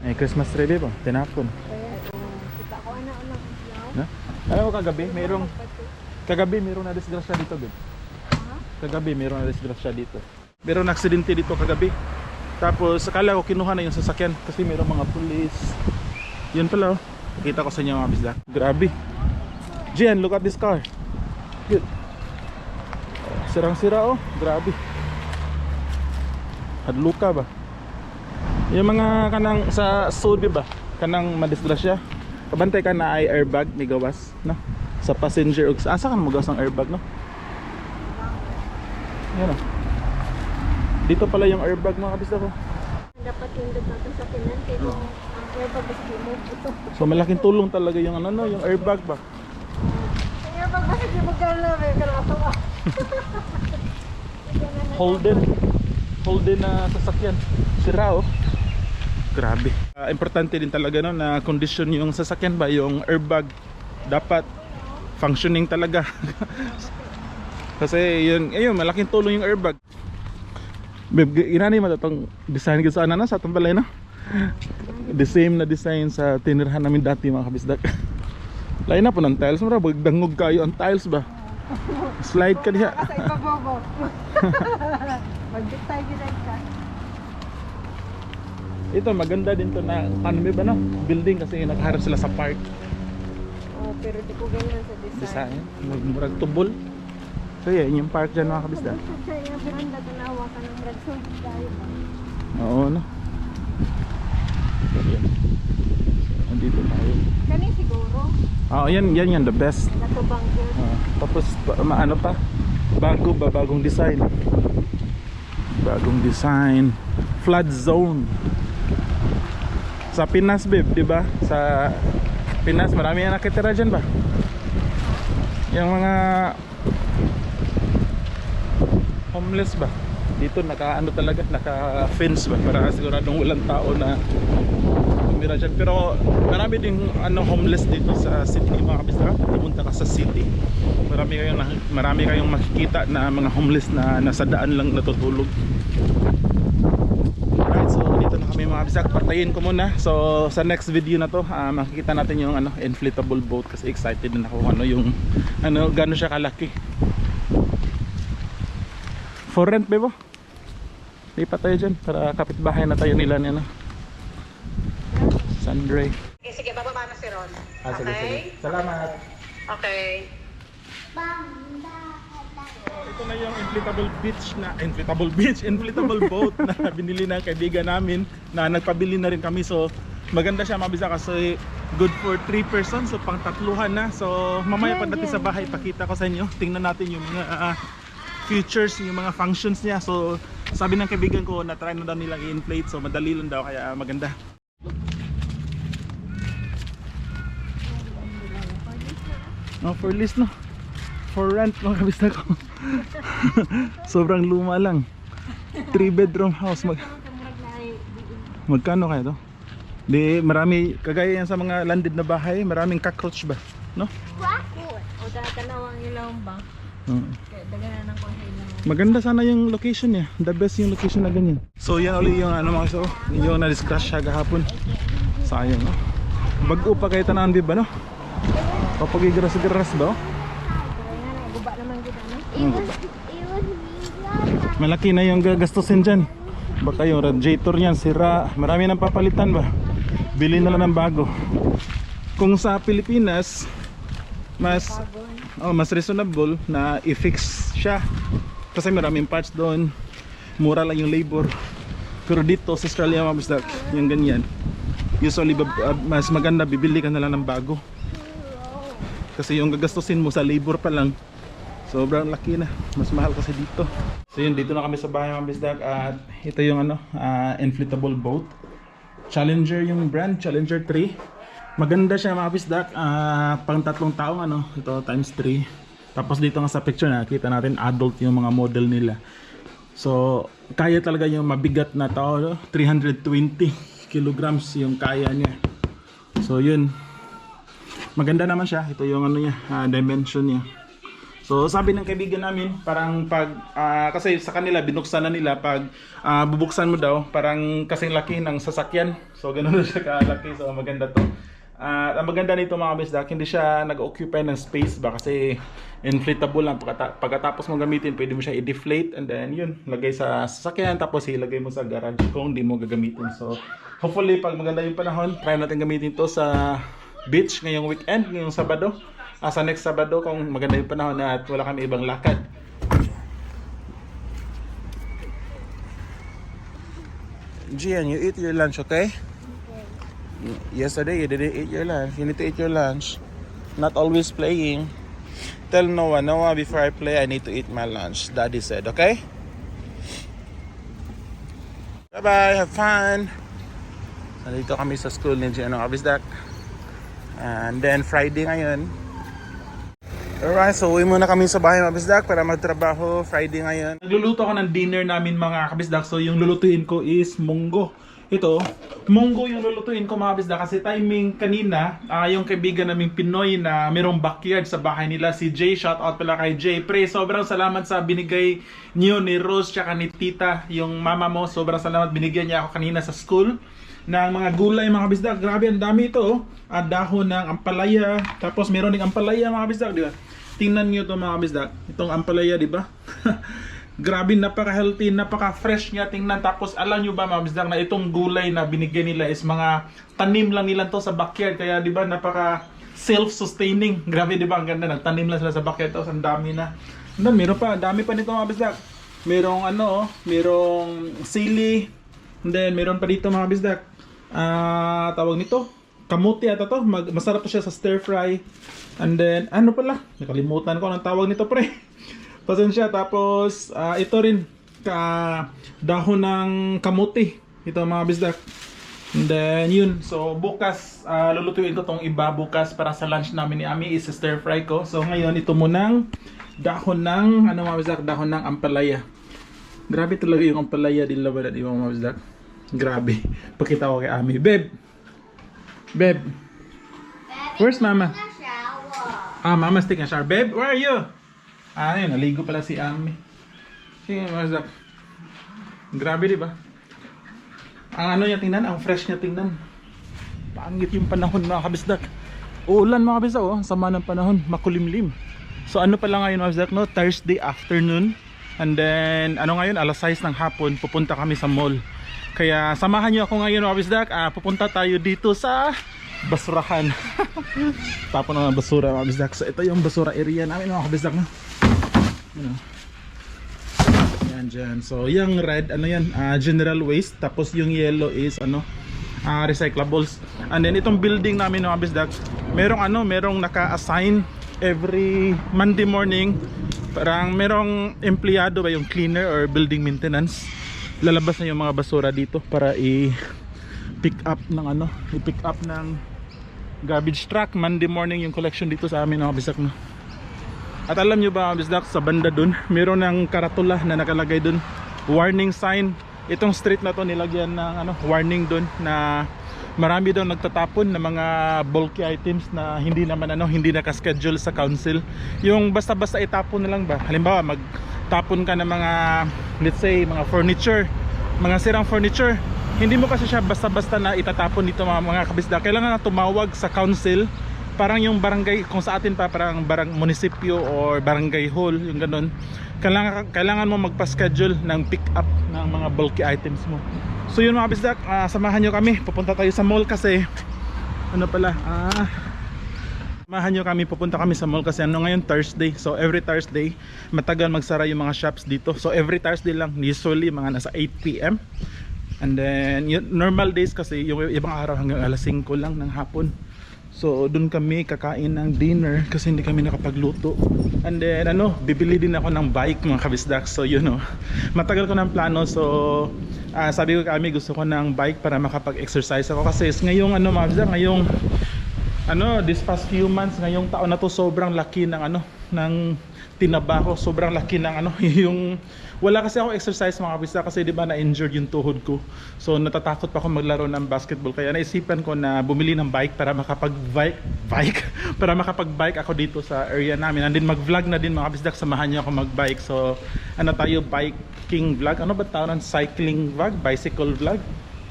May Christmas tree ba? Tinapon. Kita ko ana lang ilaw. Na? Alam mo kagabi mayroong na disgrasya dito, babe. Kagabi mayroong na disgrasya dito. Mayroong na aksidente dito kagabi. Tapos akala ko kinuha na yung sasakyan kasi mayroong mga pulis. Yun pala oh. Nakita ko sa inyo mga bisdak. Grabe. Gian, look at this car. Good. Sirang-sira oh. Grabe. Hadluka ba? Yung mga kanang sa Saudi ba? Kanang madisgrasya. Kabantay ka na ay airbag ni gawas, no? Sa passenger ug asa kan mo gawas ang airbag, no? Yan oh. Dito pala yung airbag mga kabisda ko. Dapat pindot natin sa pinan pero ang airbag is remove ito. So malaking tulong talaga yung ano no, yung airbag ba? Ang airbag ba sa magkala may kalawa. Holden na sasakyan. Sira oh. Grabe. Importante din talaga no na condition yung sasakyan ba, yung airbag dapat functioning talaga. Kasi yun, ayun, malaking tulong yung airbag. Babe, inani mo itong design ko sa ano na sa atong balay no? The same na design sa tinirhan namin dati mga kabisdak. Lain na po ng tiles, mara dangog kayo ang tiles ba? Slide ka diha. Sa ibabaw. Mag-detay gid ka. Ito maganda din to na ano ba no? Building kasi nakaharap sila sa park. Oh, pero di ko ganyan sa design. Murag tubol. So yeah, yung park dyan mga kabisda. Sa yung veranda tanawa ka ng ragson tayo ba? Oo no. So, yan. Andito tayo. Kani siguro Oo, yan the best. natubang yun. Tapos ano pa? Bagong design. Bagong design. Flood zone. Sa Pinas babe, di ba? Sa Pinas marami na nakitira dyan ba? Yung mga homeless ba? Dito naka-ano talaga, naka-fence ba? Para siguradong walang tao na tumira dyan. Pero marami ding ano, homeless dito sa city mga kabisda. Pumunta ka sa city, marami kayong makikita na mga homeless na nasa daan lang natutulog. Alright, so dito na kami mga kabisda. Patayin ko muna. So sa next video na to, makikita natin yung ano, inflatable boat kasi excited na ako ano yung ano, gano'n siya kalaki. For rent bebo. Lipat tayo dyan para kapitbahay na tayo nila ni ano, Sandray. Okay, sige, bababa na si Ron. Sige, sige. Salamat. Okay. Ito na yung inflatable boat na binili ng kaibigan namin na nagpabili na rin kami. So maganda siya mabisa kasi good for 3 persons, so pang tatluhan na. So mamaya pagdating sa bahay pakita ko sa inyo, tingnan natin yung mga features, yung mga functions niya. So sabi ng kaibigan ko na try na daw nilang i-inflate, so madali lang daw kaya maganda. No, for lease no. For rent mga kabista ko. Sobrang luma lang. 3 bedroom house. Magkano kaya to? Di marami kagaya yan sa mga landed na bahay, maraming cockroach ba, no? O tanawang ilawang ba? Daganan ng konhila. Maganda sana yung location niya. The best yung location na ganyan. So yan ulit yung ano mga so, yung na-discrash siya kahapon. Sayang no. Bago pa kayo tanahan di ba no? Kapag igras-igras ba? Guba naman kita no? Malaki na yung gagastusin dyan. Baka yung radiator niyan sira. Marami nang papalitan ba? Bili na lang ng bago. Kung sa Pilipinas mas reasonable na i-fix siya kasi maraming parts doon, mura lang yung labor. Pero dito sa Australia mabisdak yung ganyan, usually mas maganda bibili ka na lang ng bago kasi yung gagastusin mo sa labor pa lang sobrang laki na, mas mahal kasi dito. So yun, dito na kami sa bahay mga bisdak at ito yung ano, inflatable boat. Challenger yung brand, Challenger 3. Maganda siya mga bisdak, pang 3 taong ano, ito times 3. Tapos dito nga sa picture nakita natin adult yung mga model nila. So kaya talaga yung mabigat na tao, no? 320 kilograms yung kaya niya. So yun, maganda naman siya. Ito yung ano niya, dimension niya. So sabi ng kaibigan namin, parang pag kasi sa kanila binuksan na nila pag bubuksan mo daw, parang kasing laki ng sasakyan. So ganoon siya kalaki. So maganda to. Ang maganda nito mga kabisdak, hindi siya nag-occupy ng space ba kasi inflatable lang. Pagkatapos mo gamitin, pwede mo siya i-deflate and then yun, lagay sa sasakyan tapos ilagay mo sa garage kung hindi mo gagamitin. So hopefully pag maganda yung panahon, try natin gamitin to sa beach ngayong weekend, ngayong Sabado. Sa next Sabado kung maganda yung panahon at wala kami ibang lakad. Gian, you eat your lunch, okay? Yesterday you didn't eat your lunch. You need to eat your lunch. Not always playing. Tell Noah, before I play I need to eat my lunch. Daddy said, okay? Bye-bye, have fun. Nandito kami sa school ni Gino Kabisdak. And then Friday ngayon. Alright, so uwi muna kami sa bahay mga kabisdak para magtrabaho. Friday ngayon. Nagluluto ako ng dinner namin mga kabisdak. So yung lulutuin ko is munggo. Ito, munggo yung lulutuin ko mga kabisdak. Kasi timing kanina, yung kaibigan naming Pinoy na mayroong backyard sa bahay nila, si Jay. Shout out pala kay Jay. Pre, sobrang salamat sa binigay niyo ni Rose tsaka ni Tita, yung mama mo. Sobrang salamat, binigyan niya ako kanina sa school ng mga gulay mga kabisdak. Grabe, ang dami ito. Dahon ng ampalaya. Tapos meron ding ampalaya mga kabisdak, di ba? Tingnan niyo to mga kabisdak. Itong ampalaya, di ba? Grabe, napaka-healthy, napaka-fresh niya tingnan. Tapos alam niyo ba mga kabisdak na itong gulay na binigyan nila is mga tanim lang nila to sa backyard. Kaya di ba napaka self-sustaining. Grabe, di ba? Ang ganda. Nagtanim lang sila sa backyard. Tapos ang dami na. And then, meron pa. Dami pa nito mga kabisdak. Merong merong sili. And then meron pa dito mga kabisdak. Tawag nito kamuti ata to. Masarap to siya sa stir fry. And then ano pala, nakalimutan ko ang tawag nito pre. Pasensya. Tapos ito rin dahon ng kamuti ito mga bisdak. And then yun, so bukas lulutuin ko tong iba bukas para sa lunch namin ni Ami is stir fry ko. So ngayon ito munang dahon ng mga bisdak, dahon ng ampalaya. Grabe talaga yung ampalaya dila ba di mga bisdak. Grabe. Pakita ko kay Ami. Babe, where's Mama? Mama's taking a shower. Babe, where are you? Yun, naligo pala si Ami. Sige, Mazak. Grabe, di ba? Ang niya tingnan, ang fresh niya tingnan. Pangit yung panahon mga kabisdak. Uulan mga kabisdak, sama ng panahon, makulimlim. So ano pala ngayon mga kabisdak, no? Thursday afternoon. And then, ngayon, alas 6 ng hapon, pupunta kami sa mall. Kaya samahan nyo ako ngayon mga kabisdak. Pupunta tayo dito sa basurahan. Tapon ng basura mga kabisdak. So ito yung basura area namin mga kabisdak, no? Yan dyan. So yung red, general waste. Tapos yung yellow is recyclables. And then itong building namin mga kabisdak, merong naka-assign every Monday morning. Parang merong empleyado ba yung cleaner or building maintenance. Lalabas na yung mga basura dito para i-pick up ng garbage truck. Monday morning yung collection dito sa amin mga kabisdak, no? At alam nyo ba mga kabisdak, sa banda dun meron ng karatula na nakalagay dun, warning sign. Itong street na to nilagyan ng warning dun na marami daw nagtatapon ng mga bulky items na hindi naman hindi naka-schedule sa council. Yung basta-basta itapon na lang ba, halimbawa magtapon ka ng mga, let's say, mga furniture, mga sirang furniture, hindi mo kasi siya basta-basta na itatapon dito mga kabisdak. Kailangan na tumawag sa council, parang yung barangay, kung sa atin pa parang munisipyo or barangay hall, yung ganun. Kailangan mo magpa-schedule ng pick up ng mga bulky items mo. So yun mga kabisdak, samahan nyo kami, pupunta tayo sa mall kasi samahan nyo kami, pupunta kami sa mall kasi ngayon Thursday. So every Thursday matagal magsara yung mga shops dito. So every Thursday lang, usually mga nasa 8 PM. And then normal days kasi yung ibang araw hanggang alas 5 lang ng hapon. So doon kami kakain ng dinner kasi hindi kami nakapagluto. And then bibili din ako ng bike mga kabisdak. So matagal ko ng plano. So sabi ko kami gusto ko ng bike para makapag-exercise ako kasi ngayong mga kabisdak, ngayong this past few months, ngayong taon na to sobrang laki ng tinaba ko, sobrang laki ng ano, yung wala kasi ako exercise mga kabisdak kasi di ba na-injured yung tuhod ko. So natatakot pa ako maglaro ng basketball kaya naisipan ko na bumili ng bike para makapag-bike para makapag-bike ako dito sa area namin. And then mag-vlog na din mga kabisdak, samahan niyo ako mag-bike. So ano tayo, biking vlog, ano ba tawag, cycling vlog, bicycle vlog.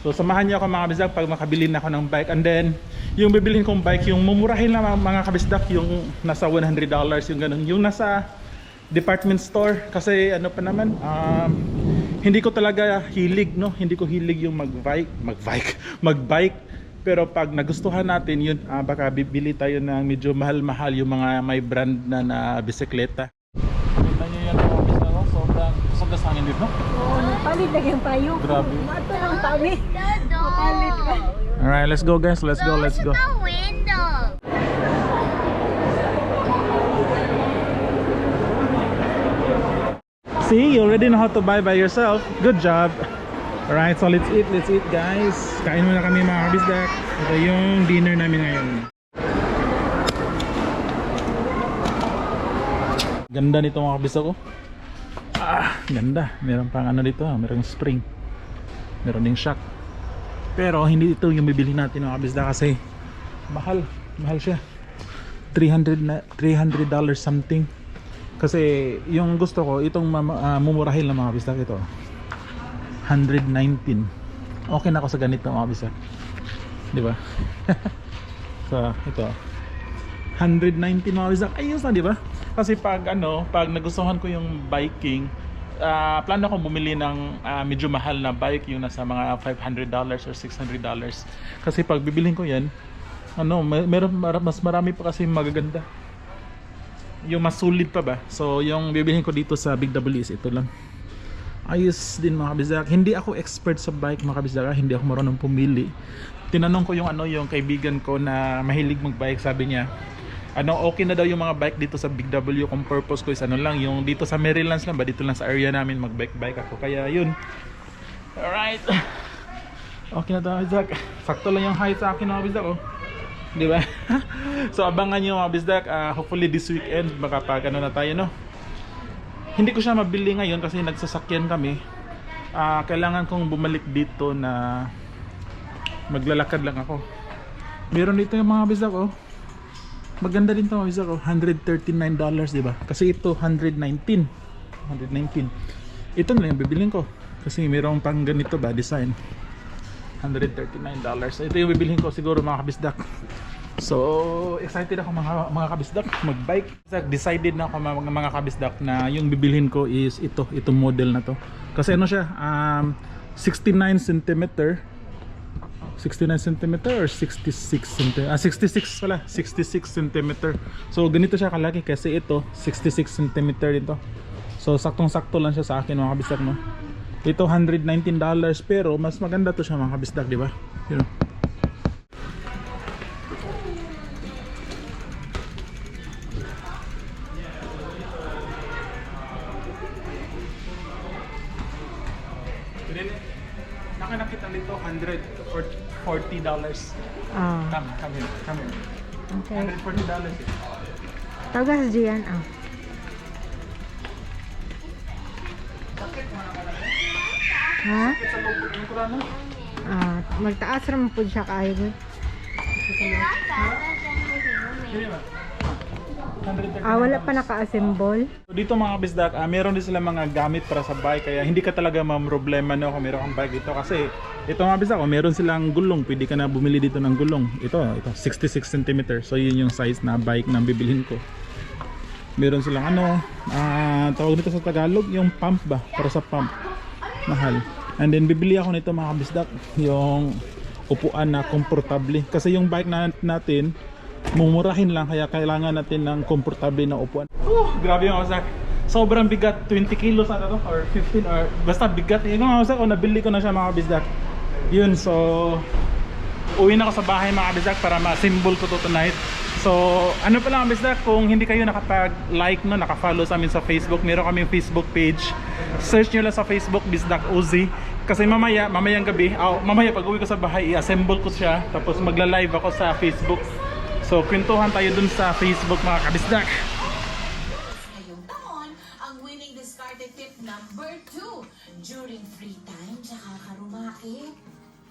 So samahan niyo ako mga kabisdak pag makabili na ako ng bike. And then yung bibilhin kong bike, yung mumurahin lang mga kabisdak, yung nasa $100, yung ganun, yung nasa department store. Kasi ano pa naman, hindi ko talaga hilig, no? Hindi ko hilig yung mag-bike. Pero pag nagustuhan natin yun, baka bibili tayo ng medyo mahal-mahal, yung mga may brand na bisikleta. Kita nyo yan mga kabisdak, no? Sobrang kusog hangin dito, no? Oo, napalit na yung payo. Grabe. Mato lang kami. Napalit ka. Alright, let's go guys, let's go. See, you already know how to buy by yourself. Good job. Alright, so let's eat guys. Kain muna kami mga kabisdak. Ito yung dinner namin ngayon. Ganda nito mga kabisdak ko. Ganda. Meron pang ano dito, merong spring. Meron ding shock. Pero hindi ito yung bibili natin mga kabisdak kasi mahal siya. $300 something. Kasi yung gusto ko itong mumurahin lang mga kabisdak, ito $119. Okay na ako sa ganito mga kabisdak, di ba? So ito $119 mga kabisdak, ayos na di ba? Kasi pag nagustuhan ko yung biking, plano ko bumili ng medyo mahal na bike, yung nasa mga $500 or $600. Kasi pag bibilhin ko yan, mas marami pa kasi magaganda, yung mas solid pa ba. So yung bibilhin ko dito sa Big W is ito lang. Ayos din mga kabisdak. Hindi ako expert sa bike mga kabisdak, hindi ako marunong pumili. Tinanong ko yung kaibigan ko na mahilig mag-bike, sabi niya okay na daw yung mga bike dito sa Big W. Kung purpose ko is lang yung dito sa Marylands lang ba, dito lang sa area namin mag-bike ako, kaya yun. Alright, okay na daw kabisdak. Sakto lang yung height sa akin mga kabisdak, oh. Di ba? So abangan nyo mga bisdak, hopefully this weekend makapag na tayo, no? Hindi ko siya mabili ngayon kasi nagsasakyan kami. Kailangan kong bumalik dito na maglalakad lang ako. Meron dito yung mga bisdak, oh. Maganda din to mga bisdak, oh. $139, di ba? Kasi ito $119. Ito na lang yung bibilin ko kasi mayroong pang ganito ba design. $139. So ito yung bibilhin ko siguro mga kabisdak. So excited ako mga kabisdak mag-bike. Decided na ako mga kabisdak na yung bibilhin ko is itong model na to. Kasi ano siya, 69 cm or 66 cm. 66 pala, 66 cm. So ganito siya kalaki kasi ito 66 cm dito. So saktong-sakto lang siya sa akin mga kabisdak, no. Ito $119 pero mas maganda to siya mga kabisdak, di ba? You know. Nakanakita dito $140. Come here. Okay. $140 eh. Tagas diyan Ha? Magtaas naman po siya kayo. Wala pa naka-assemble. So dito mga kabisdak, meron din sila mga gamit para sa bike, kaya hindi ka talaga problema no kung meron kang bike dito. Kasi ito mga kabisdak, meron silang gulong, pwede ka na bumili dito ng gulong. Ito 66 cm. So yun yung size na bike na bibilhin ko. Meron silang tawag dito sa Tagalog, yung pump ba? Para sa pump. Mahal. And then bibili ako nito mga kabisdak, yung upuan na komportable. Kasi yung bike natin mumurahin lang, kaya kailangan natin ng komportable na upuan. Grabe mga kabisdak. Sobrang bigat, 20 kilos na to or 15 or basta bigat. Yung mga kabisdak, nabili ko na siya mga kabisdak. Yun, so uwi na ako sa bahay mga kabisdak para ma-symbol ko to tonight. So ano pa lang kabisdak, kung hindi kayo nakapag-like naka-follow sa amin sa Facebook, meron kaming Facebook page. Search nyo lang sa Facebook Bisdak Uzi. Kasi mamayang gabi, mamaya pag uwi ko sa bahay, i-assemble ko siya, tapos magla-live ako sa Facebook. So kwentuhan tayo dun sa Facebook mga kabisdak. during free time, tsaka karumaki.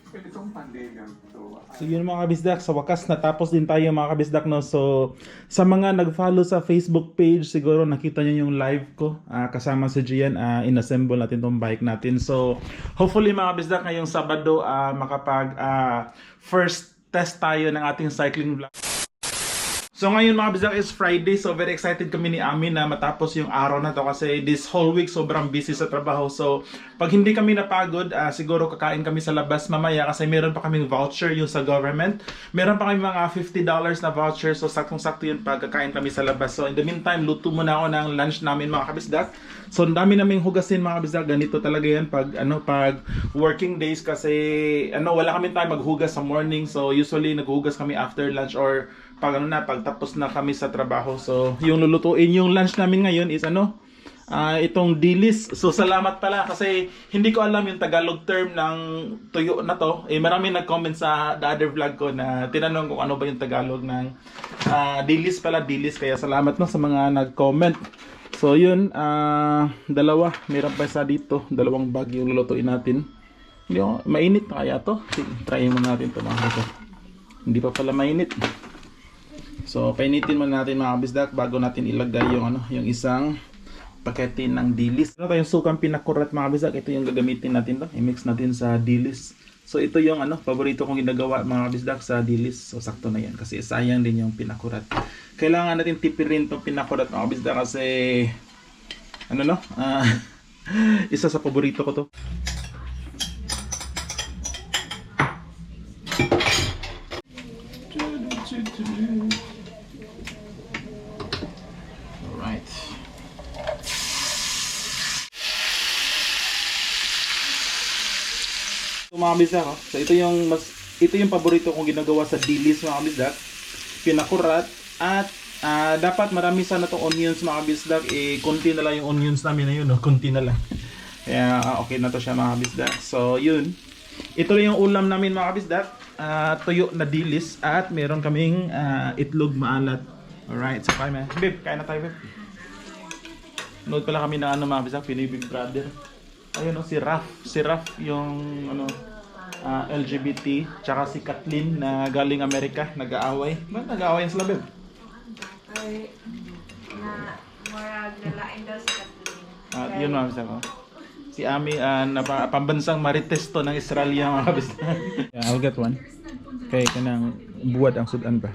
Itong pandemic to. So yun mga kabisdak, sa wakas natapos din tayo mga kabisdak, no. So sa mga nag-follow sa Facebook page, siguro nakita nyo yung live ko kasama si Gian, inassemble natin tong bike natin. So hopefully mga kabisdak, ngayong Sabado makapag first test tayo ng ating cycling vlog. So ngayon mga kabisdak is Friday, so very excited kami ni Ami na matapos yung araw na to kasi this whole week sobrang busy sa trabaho. So pag hindi kami napagod, siguro kakain kami sa labas mamaya kasi meron pa kaming voucher yung sa government. Meron pa kami mga $50 na voucher, so saktong-sakto yun pag kakain kami sa labas. So in the meantime, luto muna ako ng lunch namin mga kabisdak. So ang dami naming hugasin mga kabisdak, ganito talaga yan pag pag working days kasi wala kami time maghugas sa morning. So usually naghugas kami after lunch or pag pagtapos na kami sa trabaho. So yung lulutuin yung lunch namin ngayon is itong dilis. So salamat pala kasi hindi ko alam yung Tagalog term ng tuyo na to. Marami nag-comment sa the other vlog ko na tinanong kung ano ba yung Tagalog ng dilis pala, dilis. Kaya salamat no sa mga nag-comment. So yun, dalawa, meron pa isa dito, dalawang bag yung lulutuin natin. Hindi mainit na kaya to. Try muna natin to mga ito. Hindi pa pala mainit. So painitin muna natin mga kabisdak bago natin ilagay yung yung isang pakete ng dilis. Ito yung sukang pinakurat mga kabisdak. Ito yung gagamitin natin to. I-mix natin sa dilis. So ito yung paborito kong ginagawa mga kabisdak sa dilis. So sakto na yan kasi sayang din yung pinakurat. Kailangan natin tipirin itong pinakurat mga kabisdak kasi isa sa paborito ko to. Alright. So mga kabisdak, so ito yung paborito kong ginagawa sa dilis mga kabisdak. Pinakurat at dapat marami sana itong onions mga kabisdak. Konti na lang yung onions namin na yun, konti na lang. Kaya okay na to siya mga kabisdak. So yun, ito lang yung ulam namin mga kabisdak. Tuyo na dilis at meron kaming itlog maalat. Alright, so kain na. Babe, kain na tayo babe. Nood pala kami na mga kabisdak, Pinoy Big Brother. Ayun si Raf. Si Raf yung LGBT, tsaka si Kathleen na galing Amerika, nag-aaway. Ba't nag-aaway yan sila babe? Ay, marag nalain daw sa Kathleen. Yun mga kabisdak ko. Si Ami, pambansang marites to ng Australia mga kabisdak. Yeah, I'll get one. Kaya kanang buwad ang sudan ba?